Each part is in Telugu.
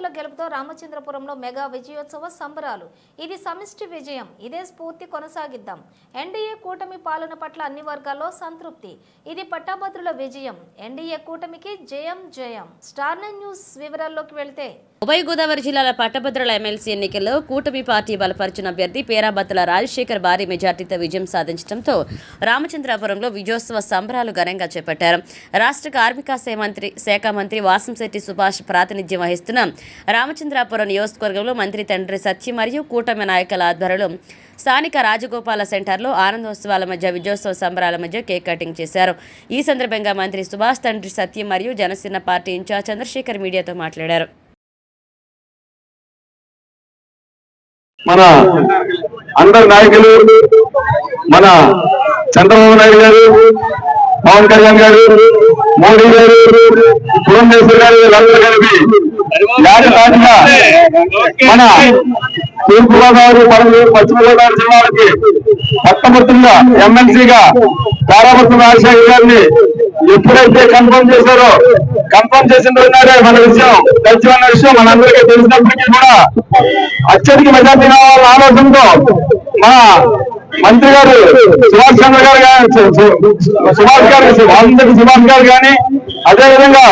కార్యకర్తల గెలుపుతో రామచంద్రపురంలో మెగా విజయోత్సవ సంబరాలు. ఇది సమిష్టి విజయం. ఇదే స్ఫూర్తి కొనసాగిద్దాం. ఎన్డీఏ కూటమి పాలన పట్ల అన్ని వర్గాల్లో సంతృప్తి. ఇది పట్టాభద్రుల విజయం. ఎన్డీఏ కూటమికి జయం జయం. స్టార్ 9 న్యూస్ వివరాల్లోకి వెళ్తే ఉభయ గోదావరి జిల్లాల పట్టభద్రుల ఎమ్మెల్సీ ఎన్నికల్లో కూటమి పార్టీ బలపరిచిన అభ్యర్థి పేరాబత్తుల రాజశేఖర్ భారీ మెజార్టీతో విజయం సాధించడంతో రామచంద్రాపురంలో విజయోత్సవ సంబరాలు ఘనంగా చేపట్టారు. రాష్ట్ర కార్మిక శాఖ మంత్రి వాసంశెట్టి సుభాష్ ప్రాతినిధ్యం వహిస్తున్న రామచంద్రాపురం నియోజకవర్గంలో మంత్రి తండ్రి సత్య మరియు కూటమి నాయకుల ఆధ్వర్యంలో స్థానిక రాజగోపాల సెంటర్లో ఆనందోత్సవాల మధ్య విజయోత్సవ సంబరాల మధ్య కేక్ కటింగ్ చేశారు. ఈ సందర్భంగా మంత్రి సుభాష్ తండ్రి సత్య మరియు జనసేన పార్టీ ఇన్ఛార్జ్ చంద్రశేఖర్ మీడియాతో మాట్లాడారు. మన అందరి నాయకులు మన చంద్రబాబు నాయుడు గారు, పవన్ కళ్యాణ్ గారు, మోడీ గారు, పురంధేశ్వరి గారు వీళ్ళందరూ కలిపి ఏకతాటిగా మన తూర్పుగోదావరి, పడమూరు, పశ్చిమ గోదావరి జిల్లాలకి పట్టభద్రులుగా ఎమ్మెల్సీగా పేరాబత్తుల రాజశేఖర్ గారిని ఎప్పుడైతే కన్ఫర్మ్ చేశారో, కన్ఫర్మ్ చేసిన రోజునాడే మన విషయం ఖచ్చితమైన విషయం మనందరికీ తెలిసినప్పటికీ కూడా అత్యధిక మెజార్టీ రావాలన్న ఆలోచనతో మన మంత్రి గారు సుభాష్ చంద్ర సుభాష్ గారు కానీ అదేవిధంగా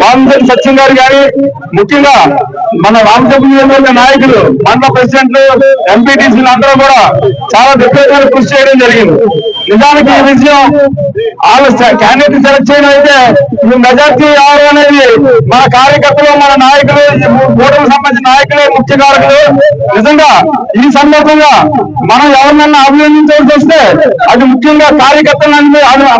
వామశెట్టి సత్యం గారు కానీ ముఖ్యంగా మన రామచంద్ర నాయకులు, మండల ప్రెసిడెంట్లు, ఎంపీటీసీలు అందరూ కూడా చాలా దిగ్గజంగా కృషి చేయడం జరిగింది. నిజానికి ఈ విషయం క్యాండిడేట్ సెలెక్ట్ చేయడం అయితే ఈ మెజార్టీ రావడం అనేది మన కార్యకర్తలు, మన నాయకులు, కూటమికి సంబంధించిన నాయకులే ముఖ్య కారకులు. నిజంగా ఈ సందర్భంగా మనం ఎవరినన్నా అభినందించాల్సి వస్తే అది ముఖ్యంగా కార్యకర్తలను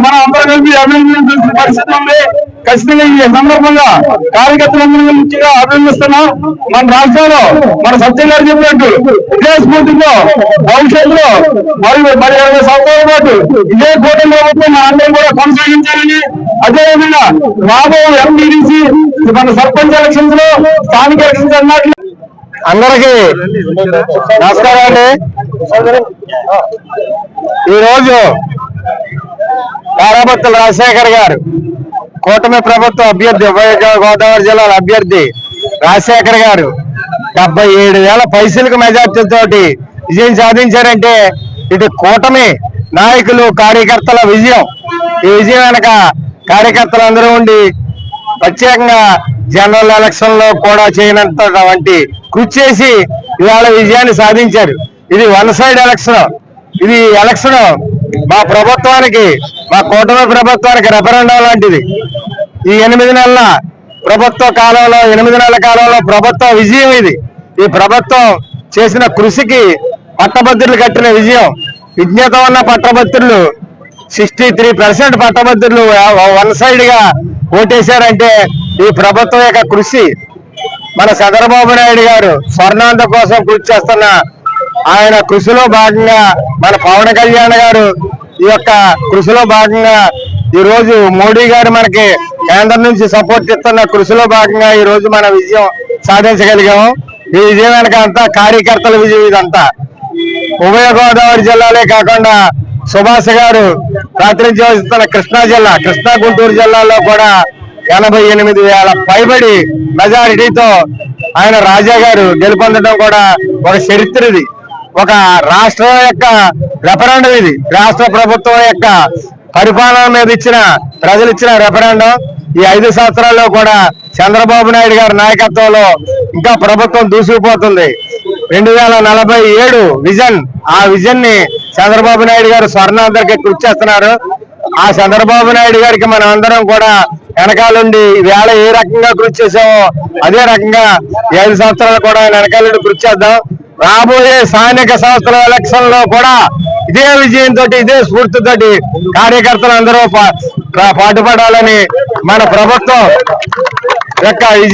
మనం అందరం కలిపి అభినందించాల్సిన పరిస్థితి ఉంది. ఖచ్చితంగా ఈ సందర్భంగా కార్యకర్తలందరినీ ముఖ్యంగా అభినందిస్తున్నాం. మన రాష్ట్రంలో మన సత్యం గారు చెప్పినట్టు ఇదే స్ఫూర్తితో భవిష్యత్తులో మరి 20 సంవత్సరాల పాటు ఇదే కూటమి ప్రభుత్వం మన అందరం కూడా కొనసాగించాలని, అదేవిధంగా రాబోయే ఎంపీడీసీ మన సర్పంచ్ ఎలక్షన్స్ లో, స్థానిక ఎలక్షన్స్ అన్నట్లు అందరికీ నమస్కారం అండి. ఈరోజు పేరాబత్తుల రాజశేఖర్ గారు కూటమి ప్రభుత్వ అభ్యర్థి, ఉభయ గోదావరి జిల్లాల అభ్యర్థి రాజశేఖర్ గారు 77,000 పైసలకు మెజార్టీతోటి విజయం సాధించారంటే ఇది కూటమి నాయకులు, కార్యకర్తల విజయం. ఈ విజయం వెనక కార్యకర్తలందరూ ఉండి ప్రత్యేకంగా జనరల్ ఎలక్షన్ లో కూడా చేయనంత వంటి కృషి చేసి ఇవాళ విజయాన్ని సాధించారు. ఇది వన్ సైడ్ ఎలక్షన్. ఇది ఎలక్షన్ మా ప్రభుత్వానికి, మా కూటమి ప్రభుత్వానికి రెఫరెండం లాంటిది. ఈ 8 నెలల ప్రభుత్వ కాలంలో, 8 నెలల కాలంలో ప్రభుత్వ విజయం ఇది. ఈ ప్రభుత్వం చేసిన కృషికి పట్టభద్రులు కట్టిన విజయం. విజ్ఞత ఉన్న పట్టభద్రులు 63% పట్టభద్రులు వన్ సైడ్ గా ఓటేశారంటే ఈ ప్రభుత్వం యొక్క కృషి. మన చంద్రబాబు నాయుడు గారు స్వర్ణాంధ్ర కోసం కృషి చేస్తున్న ఆయన కృషిలో భాగంగా మన పవన్ కళ్యాణ్ గారు ఈ యొక్క కృషిలో భాగంగా ఈ రోజు మోడీ గారు మనకి కేంద్రం నుంచి సపోర్ట్ ఇస్తున్న కృషిలో భాగంగా ఈ రోజు మన విజయం సాధించగలిగాము. ఈ విజయం వెనక అంతా కార్యకర్తల విజయం. ఇదంతా ఉభయ గోదావరి జిల్లాలే కాకుండా సుభాష్ గారు ప్రాతినిధ్యం వహిస్తున్న కృష్ణా జిల్లా, కృష్ణా గుంటూరు జిల్లాలో కూడా 88,000 పైబడి మెజారిటీతో ఆయన రాజా గారు గెలుపొందడం కూడా ఒక చరిత్ర. ఇది ఒక రాష్ట్రం యొక్క రెఫరెండం. ఇది రాష్ట్ర ప్రభుత్వం యొక్క పరిపాలన మీద ప్రజలు ఇచ్చిన రెఫరెండం. ఈ 5 సంవత్సరాల్లో కూడా చంద్రబాబు నాయుడు గారి నాయకత్వంలో ఇంకా ప్రభుత్వం దూసుకుపోతుంది. 2047 విజన్, ఆ విజన్ ని చంద్రబాబు నాయుడు గారు స్వర్ణాంధ్రకి కృషి చేస్తున్నారు. ఆ చంద్రబాబు నాయుడు గారికి మనం అందరం కూడా వెనకాలండి వేళ ఏ రకంగా కృషి చేసామో అదే రకంగా 5 సంవత్సరాలు కూడా వెనకాలండి కృషి చేద్దాం. రాబోయే స్థానిక సంస్థల ఎలక్షన్ లో కూడా ఇదే విజయంతో, ఇదే స్ఫూర్తితోటి కార్యకర్తలు అందరూ పాటుపడాలని మన ప్రభుత్వం యొక్క